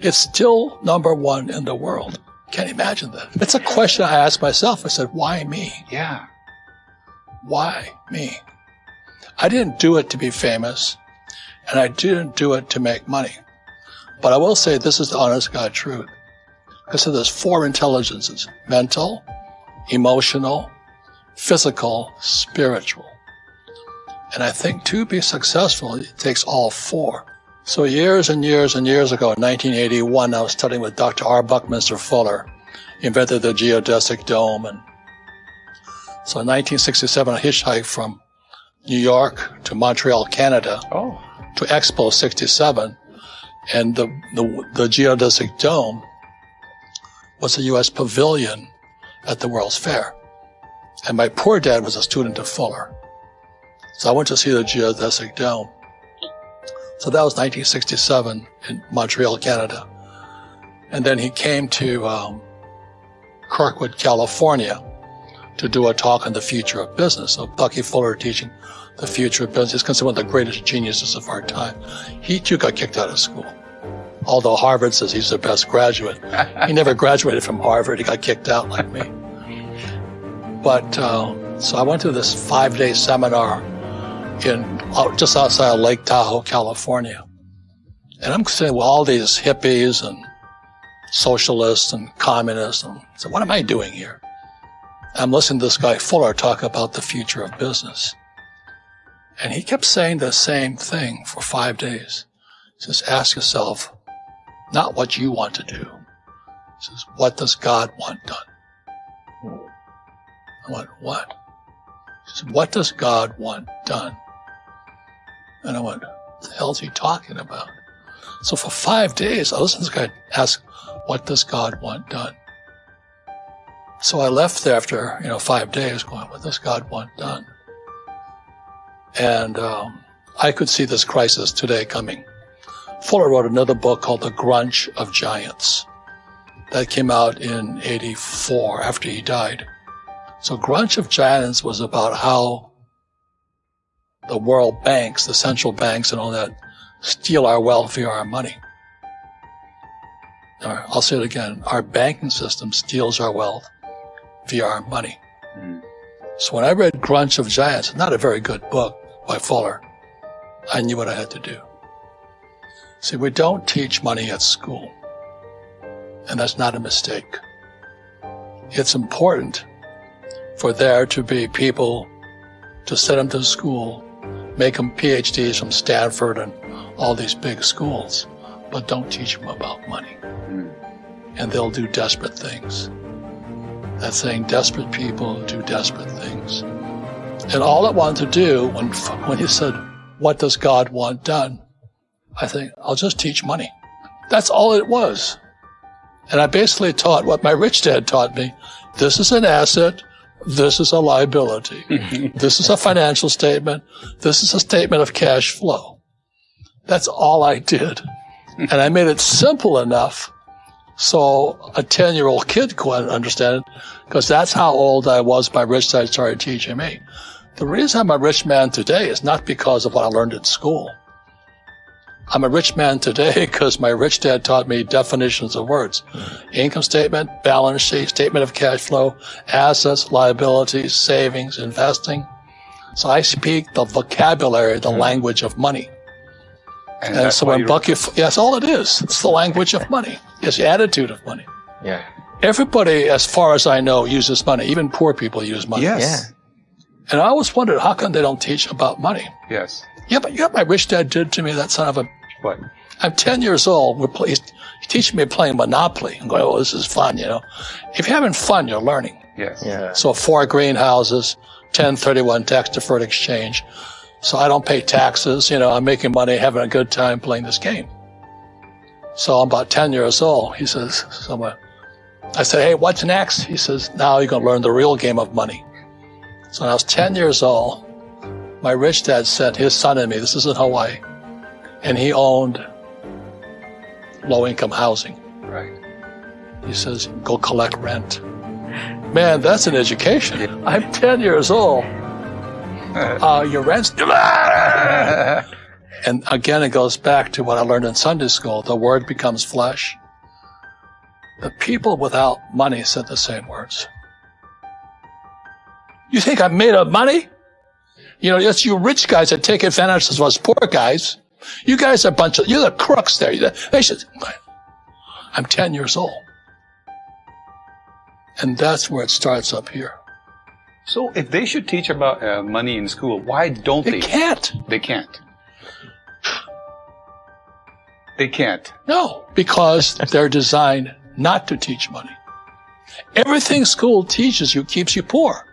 It's still number one in the world. Can't imagine that. It's a question I asked myself. I said, why me? Yeah. Why me? I didn't do it to be famous, and I didn't do it to make money. But I will say this is the honest God truth. I said there's 4 intelligences: mental, emotional, physical, spiritual. And I think to be successful, it takes all 4. So years and years and years ago, in 1981, I was studying with Dr. R. Buckminster Fuller. He invented the geodesic dome. And so in 1967, I hitchhiked from New York to Montreal, Canada, to Expo 67. And the geodesic dome was a U.S. pavilion at the World's Fair. And my poor dad was a student of Fuller. So I went to see the geodesic dome. So that was 1967 in Montreal, Canada. And then he came to Kirkwood, California to do a talk on the future of business. So Bucky Fuller teaching the future of business. He's considered one of the greatest geniuses of our time. He too got kicked out of school. Although Harvard says he's the best graduate. He never graduated from Harvard. He got kicked out like me. But so I went to this 5-day seminar just outside of Lake Tahoe, California. And I'm sitting with all these hippies and socialists and communists. And I said, what am I doing here? I'm listening to this guy Fuller talk about the future of business. And he kept saying the same thing for 5 days. He says, ask yourself, not what you want to do. He says, what does God want done? I went, what? He said, what does God want done? And I went, what the hell is he talking about? So for 5 days, I listened to this guy ask, what does God want done? So I left there after, 5 days going, what does God want done? And I could see this crisis today coming. Fuller wrote another book called The Grunch of Giants. That came out in 84 after he died. So Grunch of Giants was about how the world banks, the central banks and all that, steal our wealth via our money. I'll say it again. Our banking system steals our wealth via our money. So when I read Grunch of Giants, not a very good book by Fuller, I knew what I had to do. See, we don't teach money at school. And that's not a mistake. It's important for there to be people to send them to school, make them PhDs from Stanford and all these big schools, but don't teach them about money. And they'll do desperate things. That's saying desperate people do desperate things. And all I wanted to do when he said, what does God want done? I think, I'll just teach money. That's all it was. And I basically taught what my rich dad taught me. This is an asset. This is a liability. This is a financial statement. This is a statement of cash flow. That's all I did. And I made it simple enough so a 10-year-old kid could understand it, because that's how old I was my rich dad started teaching me. The reason I'm a rich man today is not because of what I learned in school. I'm a rich man today because my rich dad taught me definitions of words. Income statement, balance sheet, statement of cash flow, assets, liabilities, savings, investing. So I speak the vocabulary, the language of money. And so when Bucky, that's all it is. It's the language of money. It's the attitude of money. Yeah. Everybody, as far as I know, uses money. Even poor people use money. Yes. Yeah. And I always wondered, how come they don't teach about money? Yes. Yeah, but you know what my rich dad did to me, that son of a... What? I'm 10 years old. He's teaching me playing Monopoly. I'm going, oh, this is fun, If you're having fun, you're learning. Yes. Yeah. So 4 greenhouses, 1031 tax deferred exchange. So I don't pay taxes. I'm making money, having a good time playing this game. So I'm about 10 years old. He says, I said, hey, what's next? He says, now you're going to learn the real game of money. So when I was 10 years old, my rich dad sent his son and me, this is in Hawaii, and he owned low-income housing. Right. He says, go collect rent. Man, that's an education. I'm 10 years old. Your rent's... And again, it goes back to what I learned in Sunday school. The word becomes flesh. The people without money said the same words. You think I'm made of money? You know, it's you rich guys that take advantage of us poor guys. You guys are you're the crooks there. I'm 10 years old. And that's where it starts up here. So if they should teach about money in school, why don't they? They can't. They can't. They can't. No, because they're designed not to teach money. Everything school teaches you keeps you poor.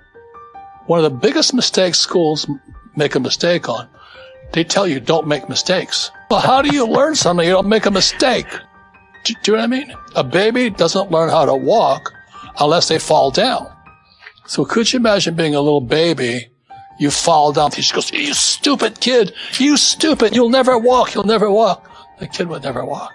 One of the biggest mistakes schools make a mistake on, they tell you don't make mistakes. Well, how do you learn something you don't make a mistake? Do you know what I mean? A baby doesn't learn how to walk unless they fall down. So could you imagine being a little baby, you fall down, she goes, you stupid kid, you stupid, you'll never walk, you'll never walk. The kid would never walk.